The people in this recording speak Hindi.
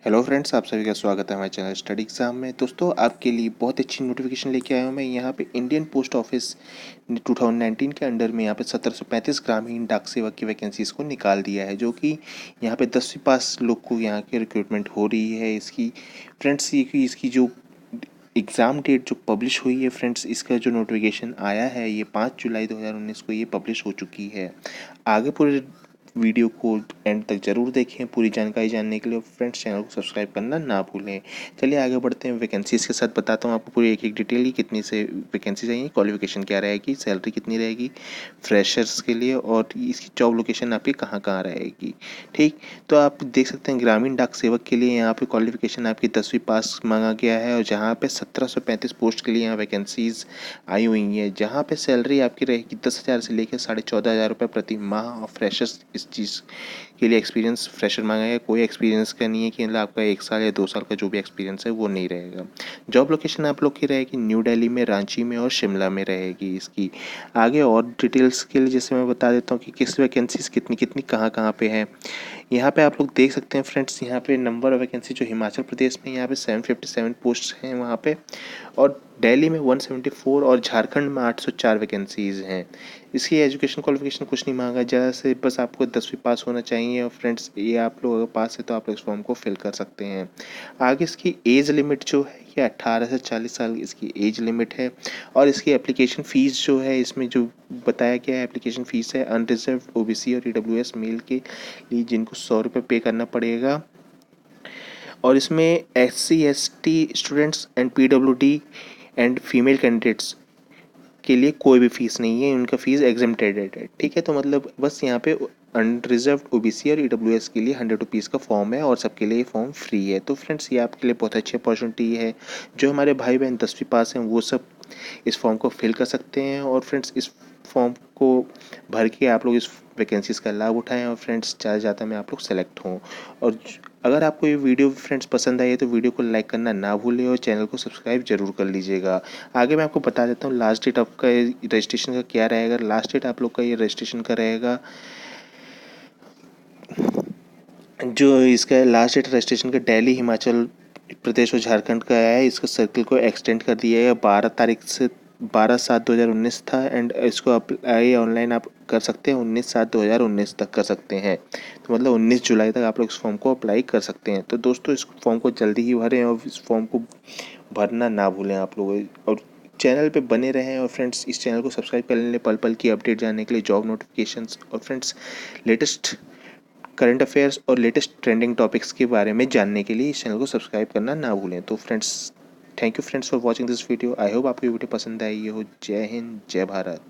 हेलो फ्रेंड्स, आप सभी का स्वागत है हमारे चैनल स्टडी एग्जाम में। दोस्तों, आपके लिए बहुत अच्छी नोटिफिकेशन लेके आया हूँ मैं। यहाँ पे इंडियन पोस्ट ऑफिस ने 2019 के अंडर में यहाँ पे 1735 ग्रामीण डाक सेवक की वैकेंसीज को निकाल दिया है, जो कि यहाँ पे 10वीं पास लोग को यहाँ की रिक्रूटमेंट हो रही है। इसकी फ्रेंड्स इसकी जो एग्ज़ाम डेट जो पब्लिश हुई है फ्रेंड्स, इसका जो नोटिफिकेशन आया है ये 5 जुलाई 2019 को ये पब्लिश हो चुकी है। आगे पूरे वीडियो को एंड तक जरूर देखें पूरी जानकारी जानने के लिए। फ्रेंड्स, चैनल को सब्सक्राइब करना ना भूलें। चलिए आगे बढ़ते हैं। वैकेंसीज के साथ बताता हूँ आपको पूरी एक एक डिटेल की, कितनी से वैकेंसी चाहिए, क्वालिफिकेशन क्या रहेगी, सैलरी कितनी रहेगी फ्रेशर्स के लिए, और इसकी जॉब लोकेशन आपकी कहाँ कहाँ रहेगी। ठीक, तो आप देख सकते हैं ग्रामीण डाक सेवक के लिए यहाँ पे क्वालिफिकेशन आपकी 10वीं पास मांगा गया है, और जहाँ पे 1735 पोस्ट के लिए यहाँ वैकेंसीज आई हुई है, जहाँ पे सैलरी आपकी रहेगी 10,000 से लेकर 14,500 रुपये प्रति माह। और फ्रेशर्स इस चीज़ के लिए एक्सपीरियंस फ्रेशर मांगा है, कोई एक्सपीरियंस का नहीं है कि मतलब आपका 1 साल या 2 साल का जो भी एक्सपीरियंस है वो नहीं रहेगा। जॉब लोकेशन आप लोग की रहेगी न्यू दिल्ली में, रांची में और शिमला में रहेगी इसकी। आगे और डिटेल्स के लिए जैसे मैं बता देता हूँ कि किस वैकेंसीज कितनी कितनी कहाँ कहाँ पे है। यहाँ पे आप लोग देख सकते हैं फ्रेंड्स, यहाँ पे नंबर ऑफ वैकेंसी जो हिमाचल प्रदेश में यहाँ पे 757 पोस्ट हैं वहाँ पे, और दिल्ली में 174 और झारखंड में 804 वैकेंसीज हैं। इसकी एजुकेशन क्वालिफिकेशन कुछ नहीं मांगा, ज़्यादा से बस आपको 10वीं पास होना चाहिए। और फ्रेंड्स, ये आप लोग अगर पास है तो आप लोग इस फॉर्म को फिल कर सकते हैं। आगे इसकी एज लिमिट जो है ये 18 से 40 साल इसकी एज लिमिट है। और इसकी एप्लीकेशन फ़ीस जो है, इसमें जो बताया गया है एप्लीकेशन फ़ीस है अनरिजर्व ओबीसी और ईडब्ल्यूएस मेल के लिए जिनको 100 रुपये पे करना पड़ेगा। और इसमें SC ST students and PWD and female candidates के लिए कोई भी फीस नहीं है, उनका फीस एग्जेम्प्टेड है। ठीक है, तो मतलब बस यहाँ पे अनरिजर्व ओबीसी और ईडब्ल्यूएस के लिए 100 रुपीज़ का फॉर्म है, और सबके लिए फॉर्म फ्री है। तो फ्रेंड्स, ये आपके लिए बहुत अच्छी अपॉर्चुनिटी है। जो हमारे भाई बहन 10वीं पास हैं वो सब इस फॉर्म को फिल कर सकते हैं। और फ्रेंड्स, इस फॉर्म को भर के आप लोग इस वैकेंसीज़ का लाभ उठाएं, और फ्रेंड्स ज़्यादा से ज़्यादा में आप लोग सेलेक्ट हों। और अगर आपको ये वीडियो फ्रेंड्स पसंद आई है तो वीडियो को लाइक करना ना भूलें, और चैनल को सब्सक्राइब जरूर कर लीजिएगा। आगे मैं आपको बता देता हूँ लास्ट डेट आपका रजिस्ट्रेशन का क्या रहेगा। लास्ट डेट आप लोग का ये रजिस्ट्रेशन का रहेगा, जो इसका लास्ट डेट रजिस्ट्रेशन का दिल्ली, हिमाचल प्रदेश और झारखंड का है। इसका सर्कल को एक्सटेंड कर दिया है 12 तारीख से 12/7/2019 था, एंड इसको अप्लाई ऑनलाइन आप कर सकते हैं 19/7/2019 तक कर सकते हैं। तो मतलब 19 जुलाई तक आप लोग इस फॉर्म को अप्लाई कर सकते हैं। तो दोस्तों, इस फॉर्म को जल्दी ही भरें, और इस फॉर्म को भरना ना भूलें आप लोग। और चैनल पे बने रहें, और फ्रेंड्स इस चैनल को सब्सक्राइब कर लें पल पल की अपडेट जानने के लिए, जॉब नोटिफिकेशंस और फ्रेंड्स लेटेस्ट करंट अफेयर्स और लेटेस्ट ट्रेंडिंग टॉपिक्स के बारे में जानने के लिए इस चैनल को सब्सक्राइब करना ना भूलें। तो friends, thank you friends for watching this video. I hope आपको ये वीडियो पसंद आई हो। जय हिंद, जय भारत।